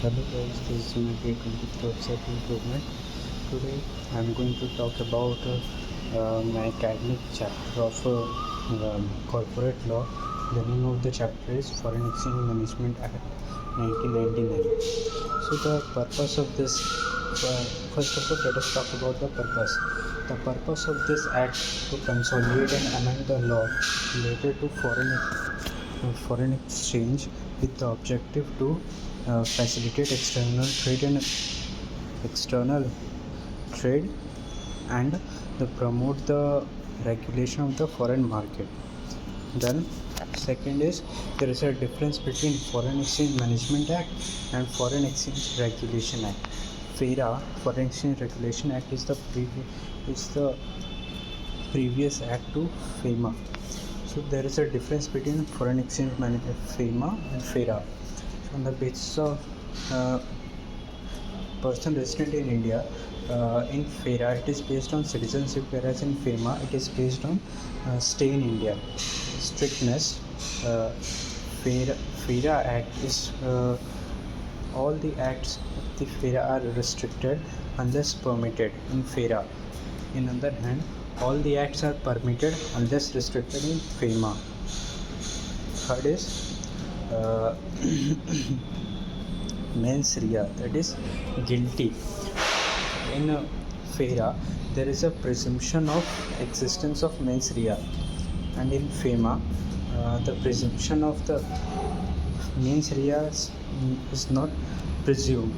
Hello guys, this is Unity 23 of Self-Improvement. Today I am going to talk about my academic chapter of corporate law. The name of the chapter is Foreign Exchange Management Act 1999. So the purpose of this, first of all let us talk about the purpose. The purpose of this act to consolidate and amend the law related to foreign exchange with the objective to facilitate external trade and promote the regulation of the foreign market. Then second is there is a difference between Foreign Exchange Management Act and Foreign Exchange Regulation Act. FERA, Foreign Exchange Regulation Act, is the previous act to FEMA. So there is a difference between Foreign Exchange FEMA and FERA. On the basis of person resident in India, in FERA it is based on citizenship, whereas in FEMA it is based on stay in India. Strictness. FERA Act is all the acts of the FERA are restricted unless permitted in FERA. In other hand, all the acts are permitted unless restricted in FEMA. Third is mens rea, that is guilty. In FERA there is a presumption of existence of mens rea, and in FEMA the presumption of the mens rea is not presumed.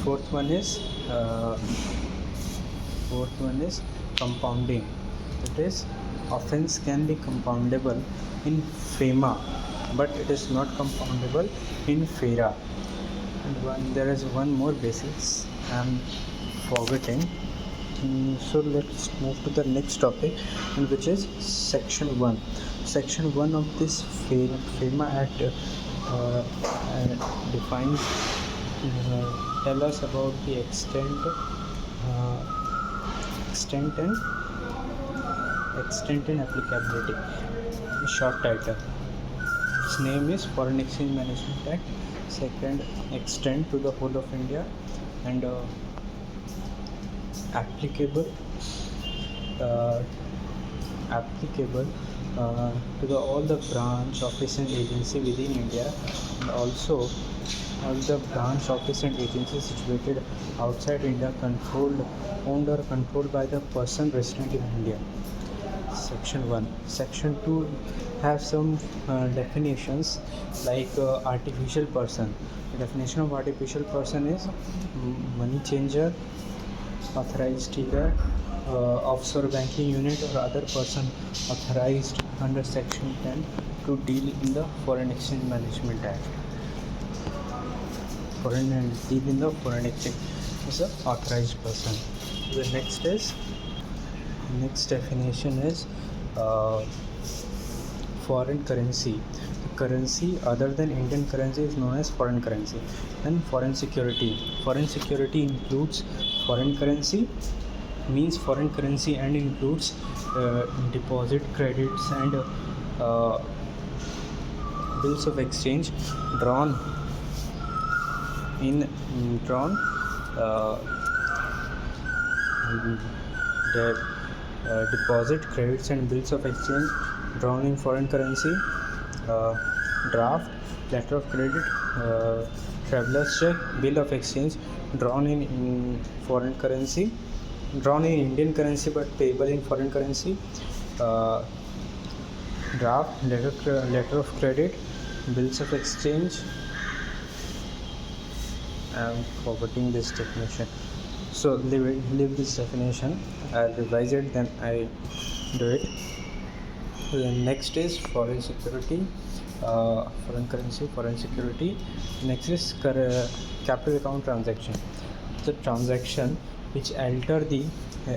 Fourth one is compounding, that is offense can be compoundable in FEMA but it is not compoundable in FERA. And there is one more basis I am forgetting. So let's move to the next topic, which is section 1. Section 1 of this FEMA Act defines tell us about the extent and applicability. A short title. Its name is Foreign Exchange Management Act. Second, extend to the whole of India, and applicable to all the branch, office and agency within India, and also all the branch, office and agency situated outside India owned or controlled by the person resident in India. Section 1. Section 2 has some definitions, like artificial person. The definition of artificial person is money changer, authorized dealer, offshore banking unit, or other person authorized under section 10 to deal in the Foreign Exchange Management Act. Deal in the foreign exchange is an authorized person. The next definition is foreign currency. The currency other than Indian currency is known as foreign currency. Then foreign security. Foreign security includes foreign currency, means foreign currency, and includes deposit, credits, and bills of exchange drawn deposit, credits, and bills of exchange drawn in foreign currency, draft, letter of credit, traveler's check, bill of exchange drawn in foreign currency, drawn in Indian currency but payable in foreign currency, draft, letter of credit, bills of exchange. I am forgetting this definition, so leave this definition. I'll revise it, then I do it. The next is foreign security, foreign currency, foreign security. Next is capital account transaction. The transaction which alter the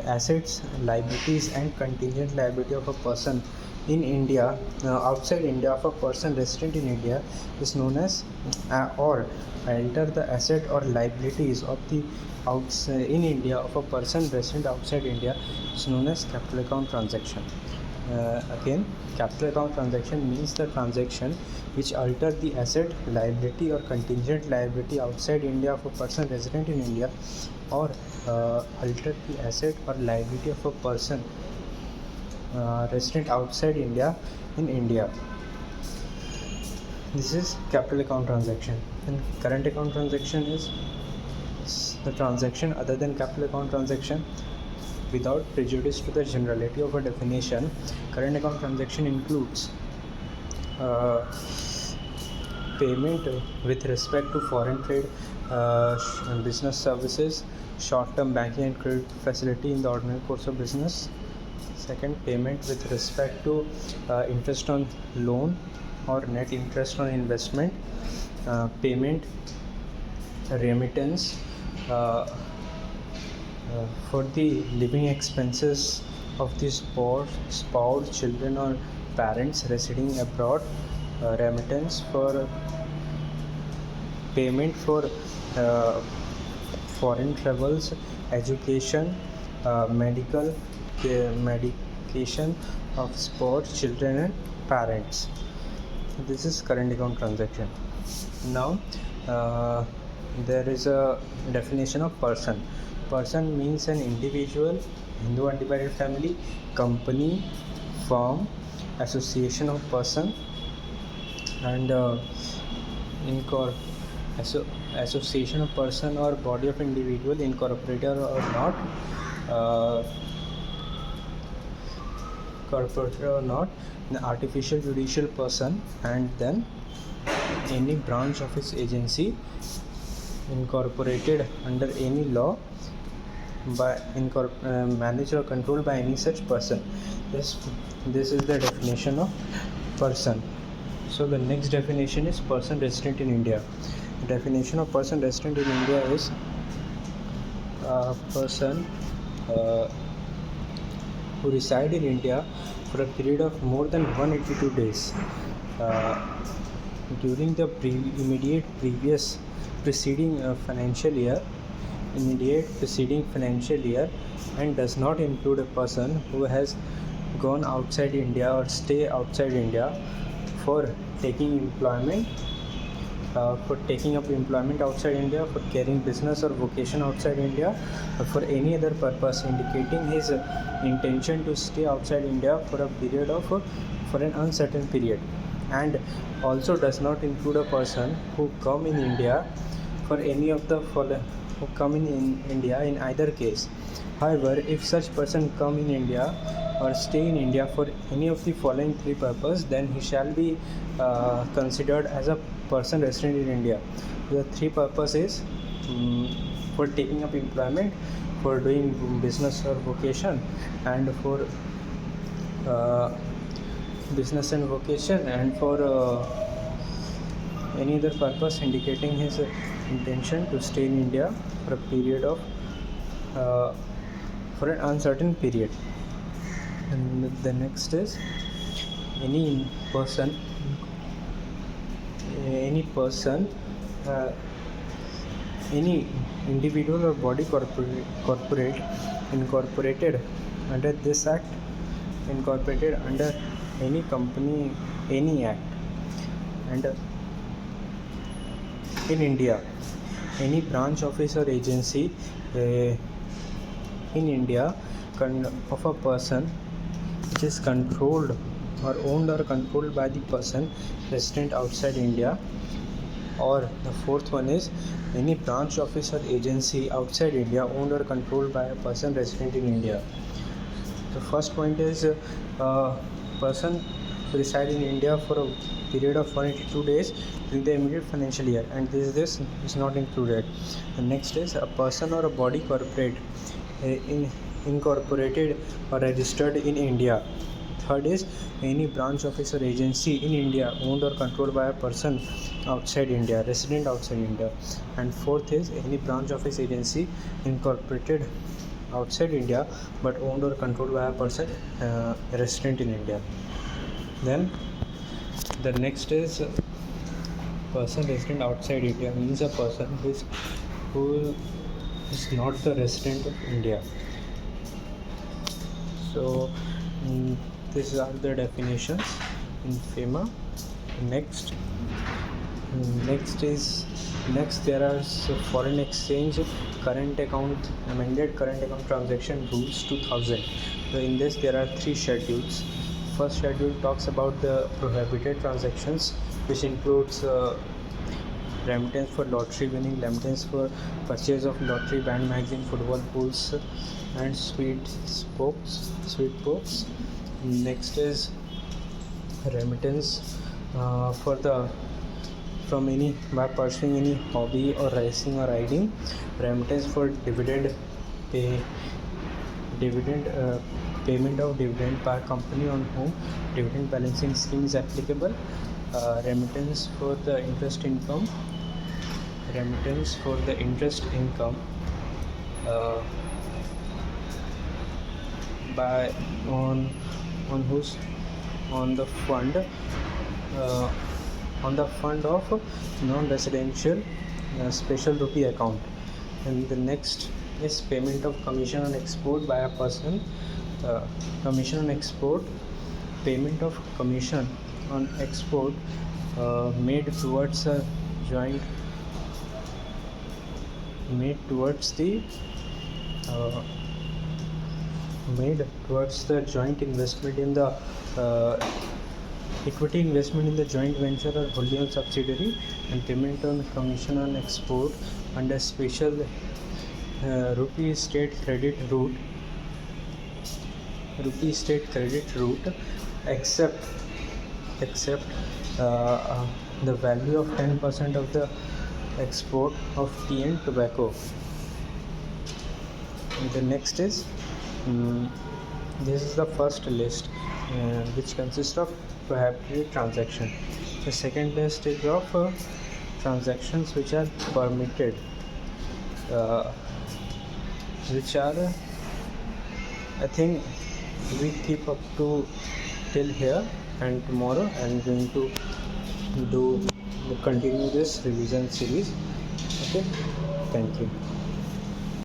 assets, liabilities, and contingent liability of a person in India, outside India, of a person resident in India, is known as or alter the asset or liabilities of the outside in India of a person resident outside India is known as capital account transaction. Again, capital account transaction means the transaction which alter the asset, liability or contingent liability outside India of a person resident in India, or alter the asset or liability of a person resident outside India in India. This is capital account transaction. And current account transaction is the transaction other than capital account transaction. Without prejudice to the generality of a definition, current account transaction includes payment with respect to foreign trade, business services, short-term banking and credit facility in the ordinary course of business. Second, payment with respect to interest on loan or net interest on investment. Payment, remittance for the living expenses of the spouse, children or parents residing abroad. Remittance for payment for foreign travels, education, medication of spouse, children and parents. This is current account transaction. Now there is a definition of person. Person means an individual, Hindu undivided family, company, firm, association of person, and association of person or body of individual, incorporated or not, corporated or not, an artificial judicial person, and then any branch of its agency incorporated under any law by managed or controlled by any such person. This is the definition of person. So the next definition is person resident in India. The definition of person resident in India is a person who reside in India for a period of more than 182 days during the immediate preceding financial year, and does not include a person who has gone outside India or stay outside India for taking employment, for taking up employment outside India, for carrying business or vocation outside India, or for any other purpose indicating his intention to stay outside India for a period of for an uncertain period, and also does not include a person who come in India for any of the who come in India in either case. However, if such person come in India or stay in India for any of the following three purposes, then he shall be considered as a person resident in India. The three purposes for taking up employment, for doing business or vocation, and for business and vocation, and for any other purpose indicating his intention to stay in India for a period of for an uncertain period. And the next is any person any individual or body corporate incorporated under this act, incorporated under any company, any act, and in India, any branch office or agency in India of a person which is controlled or owned or controlled by the person resident outside India. Or the fourth one is any branch office or agency outside India owned or controlled by a person resident in India. The first point is person reside in India for a period of 182 days in the immediate financial year, and this is not included. The next is a person or a body corporate incorporated or registered in India. Third is any branch office or agency in India owned or controlled by a person outside India, resident outside India. And fourth is any branch office agency incorporated outside India but owned or controlled by a person resident in India. Then the next is person resident outside India means a person who is not the resident of India. So These are the definitions in FEMA. Next, next there are foreign exchange current account amended current account transaction rules 2000. So in this there are 3 schedules. First schedule talks about the prohibited transactions, which includes remittance for lottery winning, remittance for purchase of lottery, band magazine, football pools, and sweet pokes. Next is remittance for the from any by pursuing any hobby or racing or riding, remittance for pay, dividend payment of dividend by company on whom dividend balancing scheme is applicable, remittance for the interest income, uh, by on whose on the fund of non-residential special rupee account. And the next is payment of commission on export by a person. Commission on export, payment of commission on export made towards a joint made towards the joint investment in the equity investment in the joint venture or wholly owned subsidiary, and payment on commission on export under special rupee state credit route except the value of 10% of the export of tea and tobacco. And the next is this is the first list, which consists of prohibited transaction. The second list is of transactions which are permitted, which are I think we keep up to till here, and tomorrow I'm going to continue this revision series. Okay, thank you.